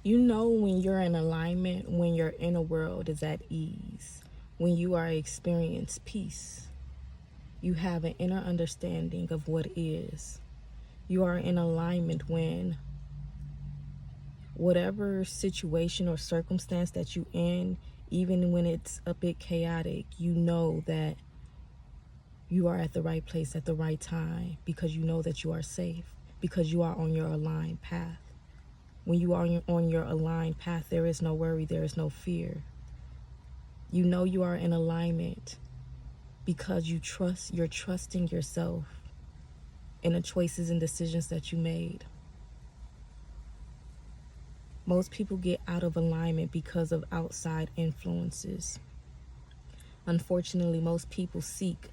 You know when you're in alignment, when your inner world is at ease, when you are experiencing peace. You have an inner understanding of what is. You are in alignment when whatever situation or circumstance that you in, even when it's a bit chaotic, you know that you are at the right place at the right time because you know that you are safe, because you are on your aligned path. When you are on your aligned path, there is no worry, there is no fear. You know you are in alignment because you're trusting yourself in the choices and decisions that you made. Most people get out of alignment because of outside influences. Unfortunately, most people seek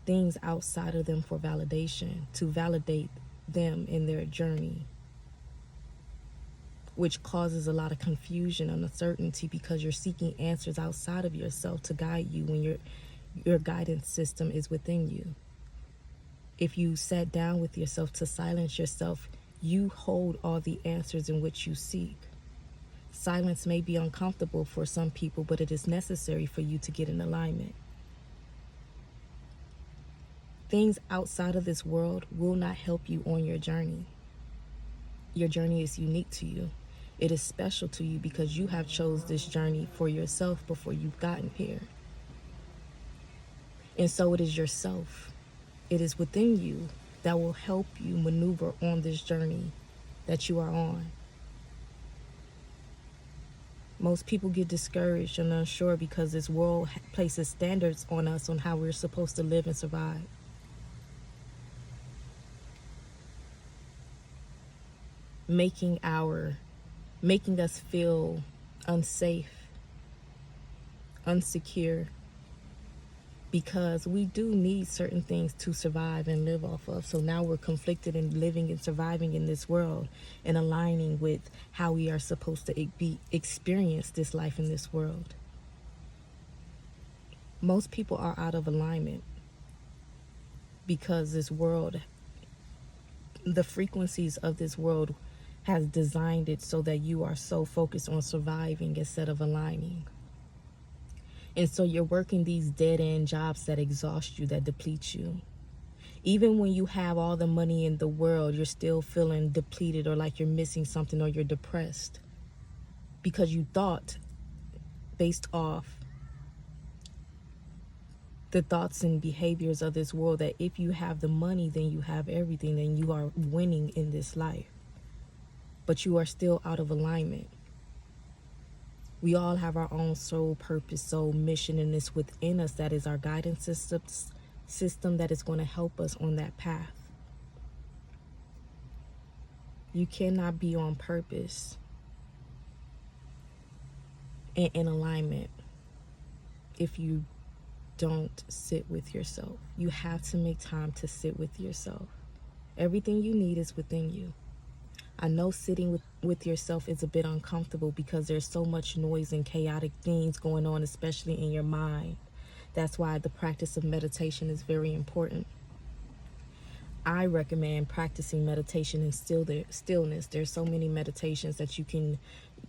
things outside of them for validation, to validate them in their journey, which causes a lot of confusion and uncertainty because you're seeking answers outside of yourself to guide you when your guidance system is within you. If you sat down with yourself to silence yourself, you hold all the answers in which you seek. Silence may be uncomfortable for some people, but it is necessary for you to get in alignment. Things outside of this world will not help you on your journey. Your journey is unique to you. It is special to you because you have chose this journey for yourself before you've gotten here. And so it is yourself. It is within you that will help you maneuver on this journey that you are on. Most people get discouraged and unsure because this world places standards on us on how we're supposed to live and survive. Making us feel unsafe, unsecure, because we do need certain things to survive and live off of. So now we're conflicted in living and surviving in this world and aligning with how we are supposed to experience this life in this world. Most people are out of alignment because this world, the frequencies of this world has designed it so that you are so focused on surviving instead of aligning. And so you're working these dead-end jobs that exhaust you, that deplete you. Even when you have all the money in the world, you're still feeling depleted or like you're missing something or you're depressed because you thought, based off the thoughts and behaviors of this world, that if you have the money, then you have everything, then you are winning in this life. But you are still out of alignment. We all have our own soul purpose, soul mission, and it's within us that is our guidance system that is going to help us on that path. You cannot be on purpose and in alignment if you don't sit with yourself. You have to make time to sit with yourself. Everything you need is within you. I know sitting with yourself is a bit uncomfortable because there's so much noise and chaotic things going on, especially in your mind. That's why the practice of meditation is very important. I recommend practicing meditation in stillness. There's so many meditations that you can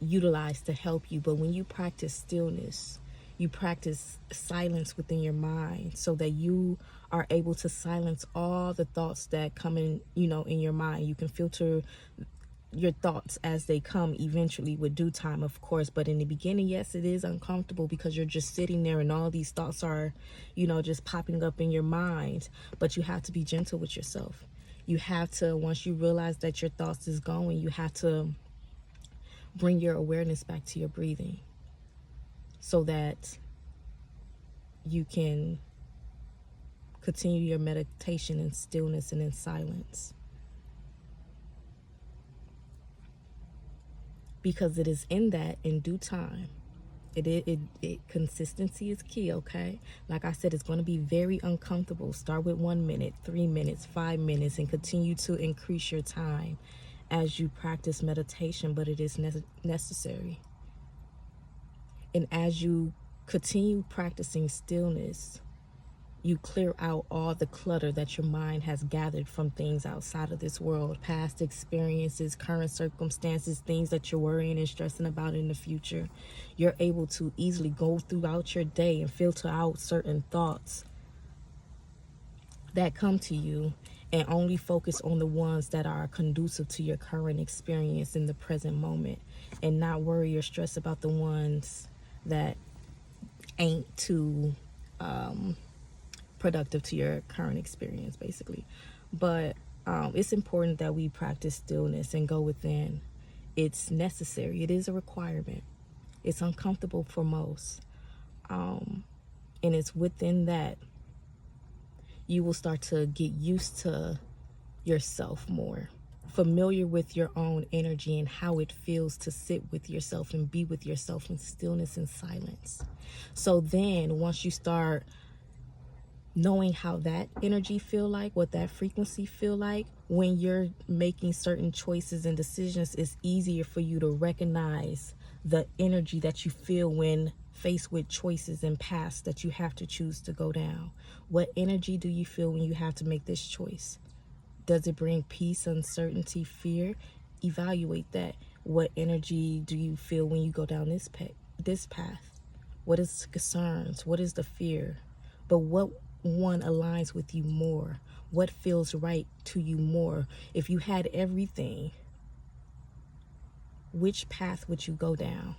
utilize to help you, but when you practice stillness, you practice silence within your mind so that you are able to silence all the thoughts that come in, in your mind. You can filter your thoughts as they come eventually with due time, of course, but in the beginning, yes, it is uncomfortable because you're just sitting there and all these thoughts are, just popping up in your mind. But you have to be gentle with yourself. You have to, once you realize that your thoughts is going, you have to bring your awareness back to your breathing so that you can continue your meditation in stillness and in silence. Because it is in that, in due time, consistency is key, okay? Like I said, it's going to be very uncomfortable. Start with 1 minute, 3 minutes, 5 minutes, and continue to increase your time as you practice meditation, but it is necessary. And as you continue practicing stillness, You clear out all the clutter that your mind has gathered from things outside of this world, past experiences, current circumstances, things that you're worrying and stressing about in the future. You're able to easily go throughout your day and filter out certain thoughts that come to you and only focus on the ones that are conducive to your current experience in the present moment, and not worry or stress about the ones that ain't too productive to your current experience, basically. But it's important that we practice stillness and go within. It's necessary. It is a requirement. It's uncomfortable for most. And it's within that you will start to get used to yourself more, familiar with your own energy and how it feels to sit with yourself and be with yourself in stillness and silence. So then once you start knowing how that energy feel like, what that frequency feel like, when you're making certain choices and decisions, it's easier for you to recognize the energy that you feel when faced with choices and paths that you have to choose to go down. What energy do you feel when you have to make this choice? Does it bring peace, uncertainty, fear? Evaluate that. What energy do you feel when you go down this path? What is the concerns? What is the fear? But what one aligns with you more? What feels right to you more? If you had everything, which path would you go down?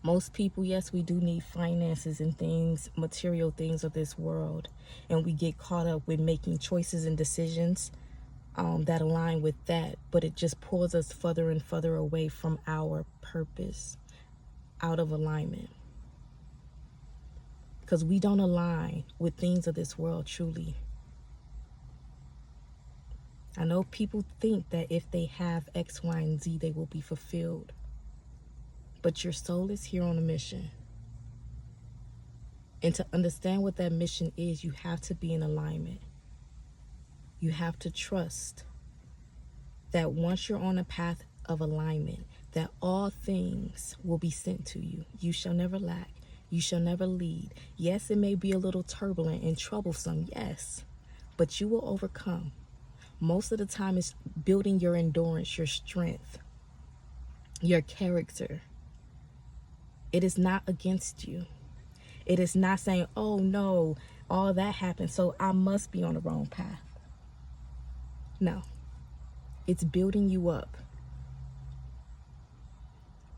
Most people, yes, we do need finances and things, material things of this world, and we get caught up with making choices and decisions that align with that, but it just pulls us further and further away from our purpose, out of alignment, because we don't align with things of this world truly. I know people think that if they have X, Y, and Z, they will be fulfilled. But your soul is here on a mission. And to understand what that mission is, you have to be in alignment. You have to trust that once you're on a path of alignment, that all things will be sent to you. You shall never lack. You shall never lead. Yes, it may be a little turbulent and troublesome, yes, but you will overcome. Most of the time, it's building your endurance, your strength, your character. It is not against you. It is not saying, oh no, all that happened, so I must be on the wrong path. No. It's building you up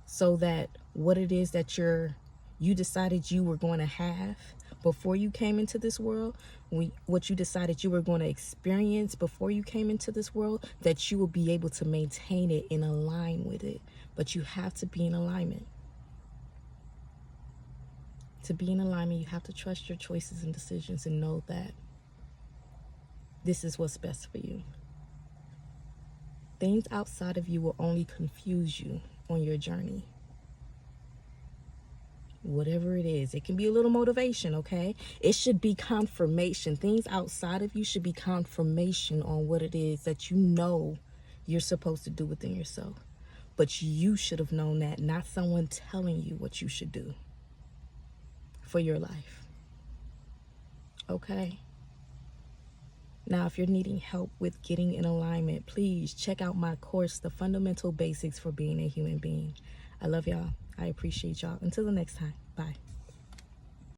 so that what it is that you decided you were going to have before you came into this world, what you decided you were going to experience before you came into this world, that you will be able to maintain it and align with it. But you have to be in alignment. To be in alignment, you have to trust your choices and decisions and know that this is what's best for you. Things outside of you will only confuse you on your journey. Whatever it is, it can be a little motivation, okay? It should be confirmation. Things outside of you should be confirmation on what it is that you know you're supposed to do within yourself. But you should have known that, not someone telling you what you should do for your life. Okay? Now, if you're needing help with getting in alignment, please check out my course, The Fundamental Basics for Being a Human Being. I love y'all. I appreciate y'all. Until the next time. Bye.